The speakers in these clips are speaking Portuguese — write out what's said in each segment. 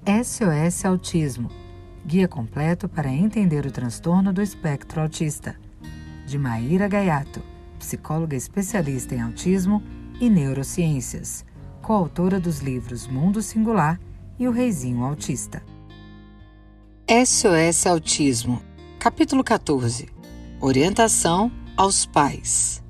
SOS Autismo, guia completo para entender o transtorno do espectro autista, de Maíra Gaiato, psicóloga especialista em autismo e neurociências, coautora dos livros Mundo Singular e O Reizinho Autista. SOS Autismo, capítulo 14. Orientação aos pais.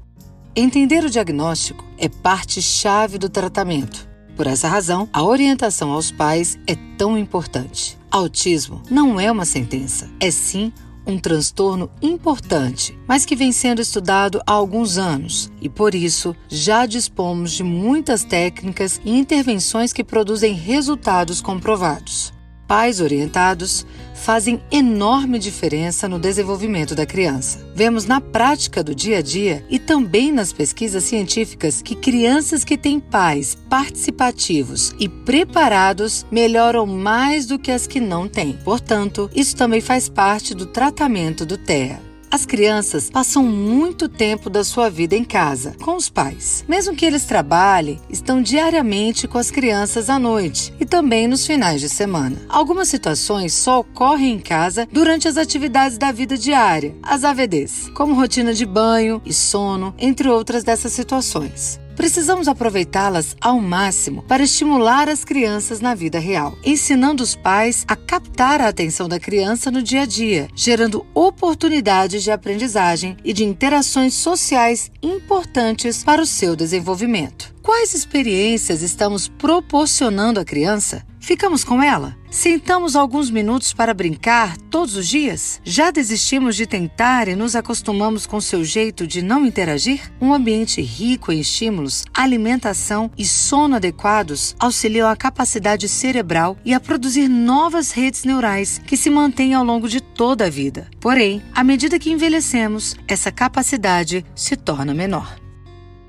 Entender o diagnóstico é parte-chave do tratamento. Por essa razão, a orientação aos pais é tão importante. Autismo não é uma sentença, é sim um transtorno importante, mas que vem sendo estudado há alguns anos e, por isso, já dispomos de muitas técnicas e intervenções que produzem resultados comprovados. Pais orientados fazem enorme diferença no desenvolvimento da criança. Vemos na prática do dia a dia e também nas pesquisas científicas que crianças que têm pais participativos e preparados melhoram mais do que as que não têm. Portanto, isso também faz parte do tratamento do TEA. As crianças passam muito tempo da sua vida em casa, com os pais. Mesmo que eles trabalhem, estão diariamente com as crianças à noite e também nos finais de semana. Algumas situações só ocorrem em casa durante as atividades da vida diária, as AVDs, como rotina de banho e sono, entre outras dessas situações. Precisamos aproveitá-las ao máximo para estimular as crianças na vida real, ensinando os pais a captar a atenção da criança no dia a dia, gerando oportunidades de aprendizagem e de interações sociais importantes para o seu desenvolvimento. Quais experiências estamos proporcionando à criança? Ficamos com ela? Sentamos alguns minutos para brincar todos os dias? Já desistimos de tentar e nos acostumamos com seu jeito de não interagir? Um ambiente rico em estímulos, alimentação e sono adequados auxiliam a capacidade cerebral e a produzir novas redes neurais que se mantêm ao longo de toda a vida. Porém, à medida que envelhecemos, essa capacidade se torna menor.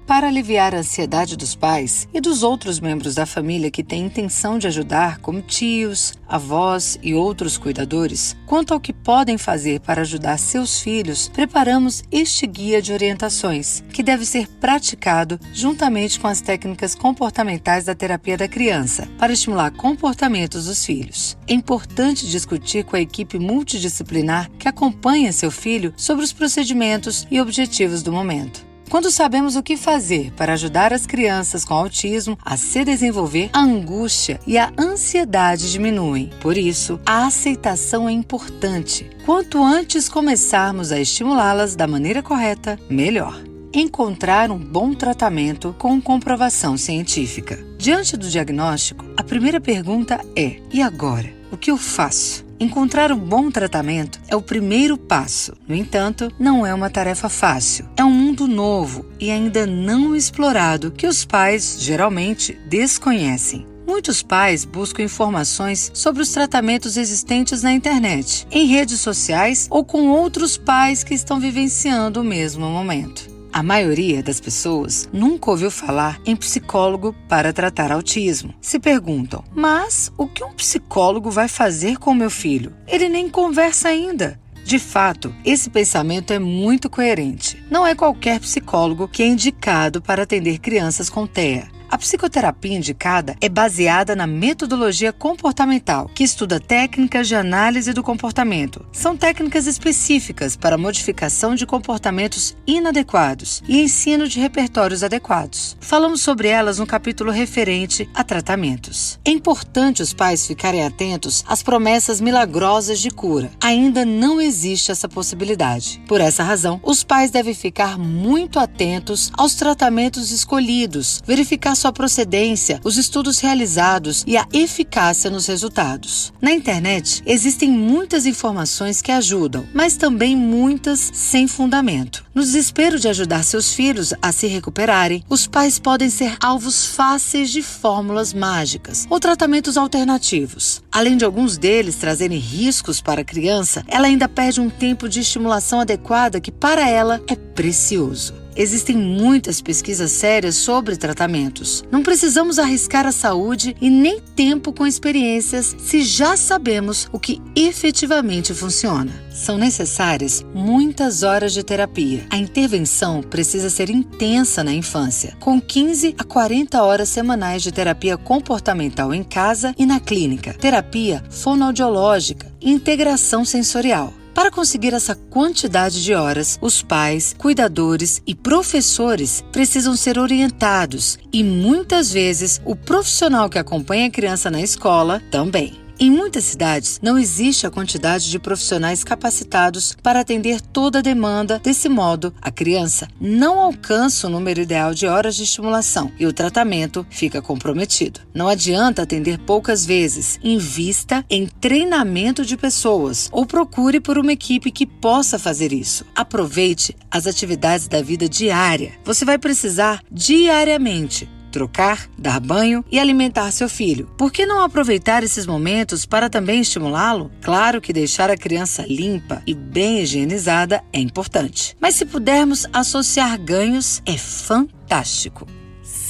Para aliviar a ansiedade dos pais e dos outros membros da família que têm intenção de ajudar, como tios, avós e outros cuidadores, quanto ao que podem fazer para ajudar seus filhos, preparamos este guia de orientações, que deve ser praticado juntamente com as técnicas comportamentais da terapia da criança, para estimular comportamentos dos filhos. É importante discutir com a equipe multidisciplinar que acompanha seu filho sobre os procedimentos e objetivos do momento. Quando sabemos o que fazer para ajudar as crianças com autismo a se desenvolver, a angústia e a ansiedade diminuem. Por isso, a aceitação é importante. Quanto antes começarmos a estimulá-las da maneira correta, melhor. Encontrar um bom tratamento com comprovação científica. Diante do diagnóstico, a primeira pergunta é: e agora? O que eu faço? Encontrar um bom tratamento é o primeiro passo. No entanto, não é uma tarefa fácil. É um mundo novo e ainda não explorado que os pais, geralmente, desconhecem. Muitos pais buscam informações sobre os tratamentos existentes na internet, em redes sociais ou com outros pais que estão vivenciando o mesmo momento. A maioria das pessoas nunca ouviu falar em psicólogo para tratar autismo. Se perguntam, mas o que um psicólogo vai fazer com meu filho? Ele nem conversa ainda. De fato, esse pensamento é muito coerente. Não é qualquer psicólogo que é indicado para atender crianças com TEA. A psicoterapia indicada é baseada na metodologia comportamental, que estuda técnicas de análise do comportamento. São técnicas específicas para modificação de comportamentos inadequados e ensino de repertórios adequados. Falamos sobre elas no capítulo referente a tratamentos. É importante os pais ficarem atentos às promessas milagrosas de cura. Ainda não existe essa possibilidade. Por essa razão, os pais devem ficar muito atentos aos tratamentos escolhidos, verificar sua procedência, os estudos realizados e a eficácia nos resultados. Na internet, existem muitas informações que ajudam, mas também muitas sem fundamento. No desespero de ajudar seus filhos a se recuperarem, os pais podem ser alvos fáceis de fórmulas mágicas ou tratamentos alternativos. Além de alguns deles trazerem riscos para a criança, ela ainda perde um tempo de estimulação adequada que para ela é precioso. Existem muitas pesquisas sérias sobre tratamentos. Não precisamos arriscar a saúde e nem tempo com experiências se já sabemos o que efetivamente funciona. São necessárias muitas horas de terapia. A intervenção precisa ser intensa na infância, com 15 a 40 horas semanais de terapia comportamental em casa e na clínica, terapia fonoaudiológica e integração sensorial. Para conseguir essa quantidade de horas, os pais, cuidadores e professores precisam ser orientados e, muitas vezes, o profissional que acompanha a criança na escola também. Em muitas cidades, não existe a quantidade de profissionais capacitados para atender toda a demanda. Desse modo, a criança não alcança o número ideal de horas de estimulação e o tratamento fica comprometido. Não adianta atender poucas vezes. Invista em treinamento de pessoas ou procure por uma equipe que possa fazer isso. Aproveite as atividades da vida diária. Você vai precisar diariamente trocar, dar banho e alimentar seu filho. Por que não aproveitar esses momentos para também estimulá-lo? Claro que deixar a criança limpa e bem higienizada é importante. Mas se pudermos associar ganhos, é fantástico.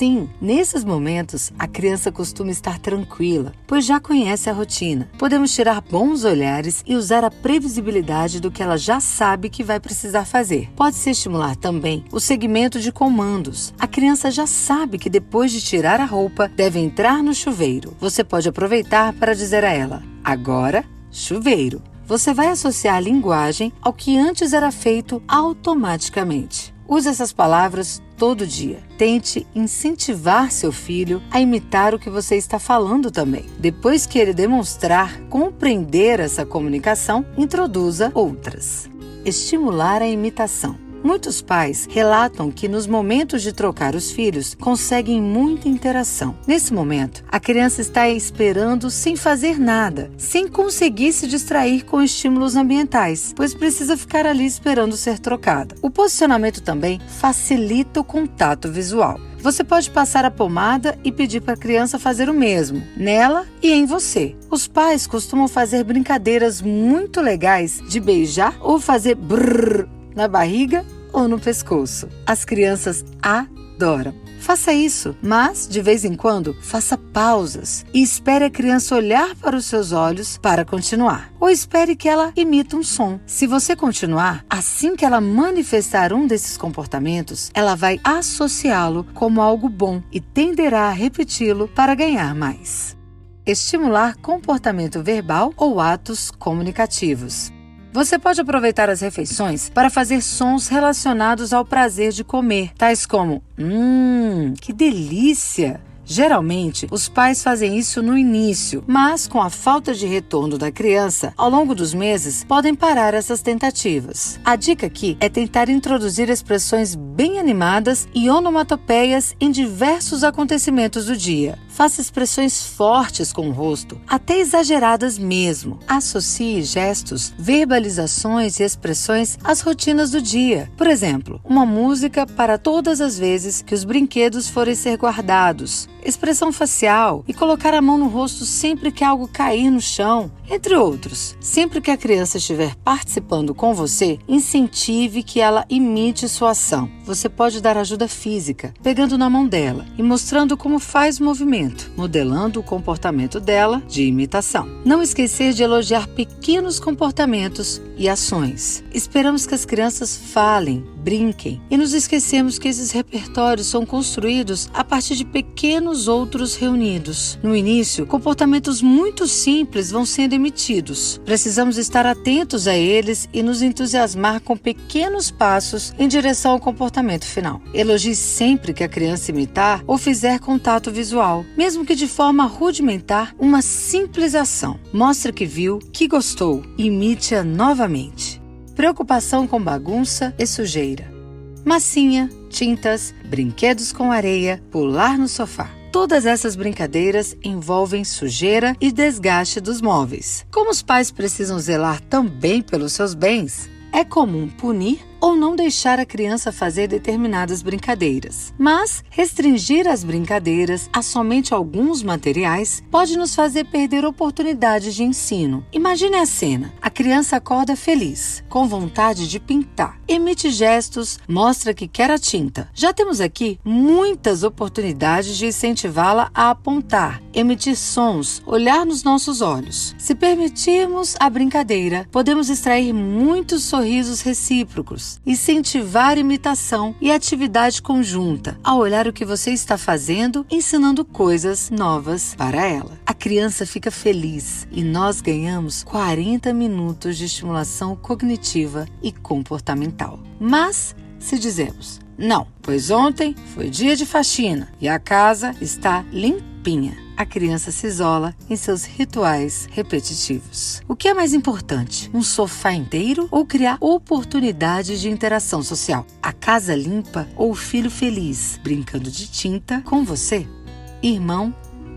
Sim, nesses momentos, a criança costuma estar tranquila, pois já conhece a rotina. Podemos tirar bons olhares e usar a previsibilidade do que ela já sabe que vai precisar fazer. Pode-se estimular também o segmento de comandos. A criança já sabe que depois de tirar a roupa, deve entrar no chuveiro. Você pode aproveitar para dizer a ela: agora, chuveiro. Você vai associar a linguagem ao que antes era feito automaticamente. Use essas palavras todo dia. Tente incentivar seu filho a imitar o que você está falando também. Depois que ele demonstrar compreender essa comunicação, introduza outras. Estimular a imitação. Muitos pais relatam que nos momentos de trocar os filhos conseguem muita interação. Nesse momento, a criança está esperando sem fazer nada, sem conseguir se distrair com estímulos ambientais, pois precisa ficar ali esperando ser trocada. O posicionamento também facilita o contato visual. Você pode passar a pomada e pedir para a criança fazer o mesmo, nela e em você. Os pais costumam fazer brincadeiras muito legais de beijar ou fazer brrr na barriga ou no pescoço. As crianças adoram. Faça isso, mas, de vez em quando, faça pausas e espere a criança olhar para os seus olhos para continuar. Ou espere que ela imite um som. Se você continuar, assim que ela manifestar um desses comportamentos, ela vai associá-lo como algo bom e tenderá a repeti-lo para ganhar mais. Estimular comportamento verbal ou atos comunicativos. Você pode aproveitar as refeições para fazer sons relacionados ao prazer de comer, tais como que delícia! Geralmente, os pais fazem isso no início, mas com a falta de retorno da criança, ao longo dos meses, podem parar essas tentativas. A dica aqui é tentar introduzir expressões bem animadas e onomatopeias em diversos acontecimentos do dia. Faça expressões fortes com o rosto, até exageradas mesmo. Associe gestos, verbalizações e expressões às rotinas do dia. Por exemplo, uma música para todas as vezes que os brinquedos forem ser guardados, expressão facial e colocar a mão no rosto sempre que algo cair no chão, entre outros. Sempre que a criança estiver participando com você, incentive que ela imite sua ação. Você pode dar ajuda física, pegando na mão dela e mostrando como faz o movimento, modelando o comportamento dela de imitação. Não esquecer de elogiar pequenos comportamentos e ações. Esperamos que as crianças falem, brinquem e nos esquecemos que esses repertórios são construídos a partir de pequenos outros reunidos. No início, comportamentos muito simples vão sendo emitidos. Precisamos estar atentos a eles e nos entusiasmar com pequenos passos em direção ao comportamento final. Elogie sempre que a criança imitar ou fizer contato visual, mesmo que de forma rudimentar, uma simples ação. Mostre que viu, que gostou, imite-a novamente. Preocupação com bagunça e sujeira. Massinha, tintas, brinquedos com areia, pular no sofá. Todas essas brincadeiras envolvem sujeira e desgaste dos móveis. Como os pais precisam zelar também pelos seus bens, é comum punir ou não deixar a criança fazer determinadas brincadeiras. Mas restringir as brincadeiras a somente alguns materiais pode nos fazer perder oportunidades de ensino. Imagine a cena. A criança acorda feliz, com vontade de pintar. Emite gestos, mostra que quer a tinta. Já temos aqui muitas oportunidades de incentivá-la a apontar, emitir sons, olhar nos nossos olhos. Se permitirmos a brincadeira, podemos extrair muitos sorrisos recíprocos, incentivar imitação e atividade conjunta, ao olhar o que você está fazendo, ensinando coisas novas para ela. A criança fica feliz e nós ganhamos 40 minutos de estimulação cognitiva e comportamental. Mas, se dizemos, não, pois ontem foi dia de faxina e a casa está limpinha, a criança se isola em seus rituais repetitivos. O que é mais importante, um sofá inteiro ou criar oportunidades de interação social? A casa limpa ou o filho feliz, brincando de tinta com você? Irmão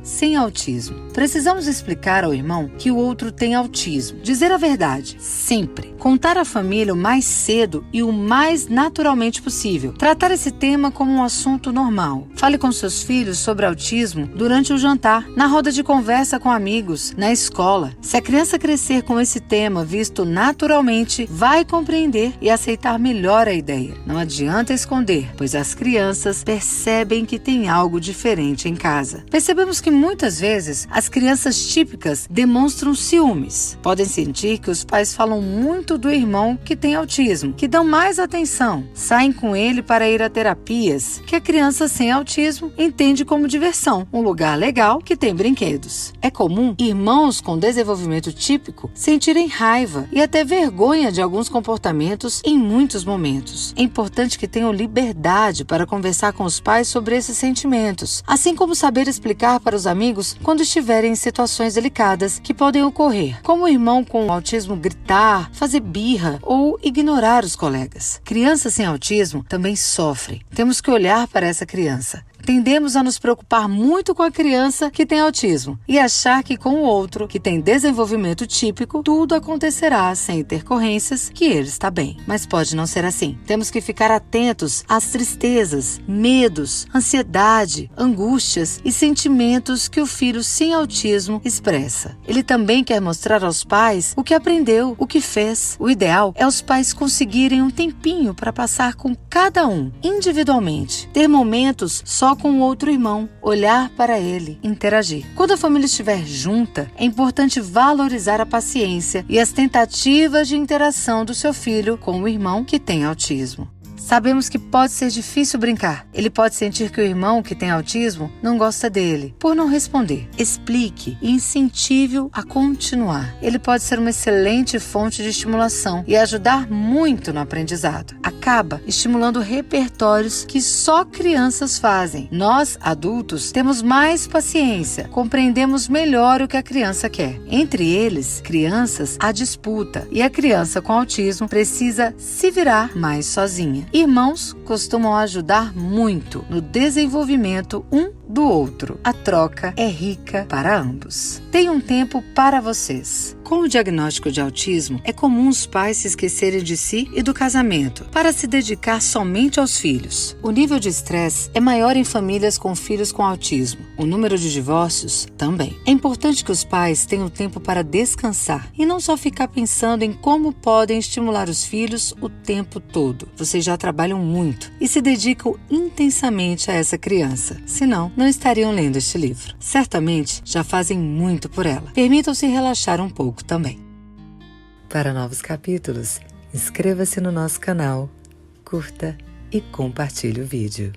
sem autismo. Precisamos explicar ao irmão que o outro tem autismo. Dizer a verdade, sempre. Contar à família o mais cedo e o mais naturalmente possível. Tratar esse tema como um assunto normal. Fale com seus filhos sobre autismo durante o jantar, na roda de conversa com amigos, na escola. Se a criança crescer com esse tema visto naturalmente, vai compreender e aceitar melhor a ideia. Não adianta esconder, pois as crianças percebem que tem algo diferente em casa. Percebemos que muitas vezes as crianças típicas demonstram ciúmes. Podem sentir que os pais falam muito do irmão que tem autismo, que dão mais atenção, saem com ele para ir a terapias, que a criança sem autismo entende como diversão, um lugar legal que tem brinquedos. É comum irmãos com desenvolvimento típico sentirem raiva e até vergonha de alguns comportamentos em muitos momentos. É importante que tenham liberdade para conversar com os pais sobre esses sentimentos, assim como saber explicar para os amigos quando estiverem em situações delicadas que podem ocorrer, como o irmão com autismo gritar, fazer birra ou ignorar os colegas. Crianças sem autismo também sofrem. Temos que olhar para essa criança. Tendemos a nos preocupar muito com a criança que tem autismo e achar que com o outro, que tem desenvolvimento típico, tudo acontecerá sem intercorrências, que ele está bem. Mas pode não ser assim. Temos que ficar atentos às tristezas, medos, ansiedade, angústias e sentimentos que o filho sem autismo expressa. Ele também quer mostrar aos pais o que aprendeu, o que fez. O ideal é os pais conseguirem um tempinho para passar com cada um, individualmente. Ter momentos só com o outro irmão, olhar para ele, interagir. Quando a família estiver junta, é importante valorizar a paciência e as tentativas de interação do seu filho com o irmão que tem autismo. Sabemos que pode ser difícil brincar. Ele pode sentir que o irmão que tem autismo não gosta dele, por não responder. Explique e incentive-o a continuar. Ele pode ser uma excelente fonte de estimulação e ajudar muito no aprendizado. Acaba estimulando repertórios que só crianças fazem. Nós, adultos, temos mais paciência, compreendemos melhor o que a criança quer. Entre eles, crianças, há disputa e a criança com autismo precisa se virar mais sozinha. Irmãos costumam ajudar muito no desenvolvimento um do outro. A troca é rica para ambos. Tem um tempo para vocês. Com o diagnóstico de autismo, é comum os pais se esquecerem de si e do casamento para se dedicar somente aos filhos. O nível de estresse é maior em famílias com filhos com autismo. O número de divórcios também. É importante que os pais tenham tempo para descansar e não só ficar pensando em como podem estimular os filhos o tempo todo. Vocês já trabalham muito e se dedicam intensamente a essa criança. Senão, não estariam lendo este livro. Certamente já fazem muito por ela. Permitam-se relaxar um pouco também. Para novos capítulos, inscreva-se no nosso canal, curta e compartilhe o vídeo.